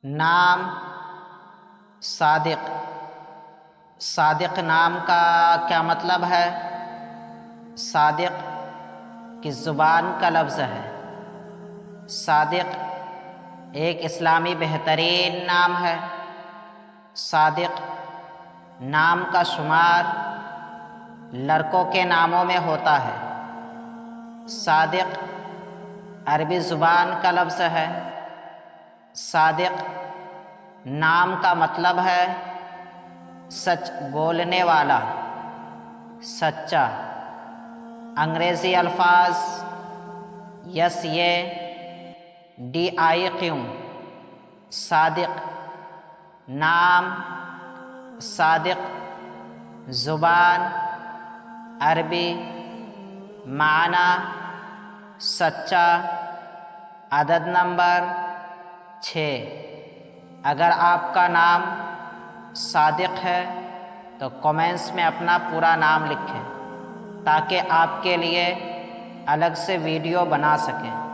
نام صادق۔ صادق نام کا کیا مطلب ہے؟ صادق کی زبان کا لفظ ہے۔ صادق ایک اسلامی بہترین نام ہے۔ صادق نام کا شمار لڑکوں کے ناموں میں ہوتا ہے۔ صادق عربی زبان کا لفظ ہے۔ صادق نام کا مطلب ہے سچ بولنے والا، سچا۔ انگریزی الفاظ SADIQ صادق نام، صادق زبان، عربی معنی سچا، عدد نمبر 6۔ اگر آپ کا نام صادق ہے تو کمنٹس میں اپنا پورا نام لکھیں تاکہ آپ کے لیے الگ سے ویڈیو بنا سکیں۔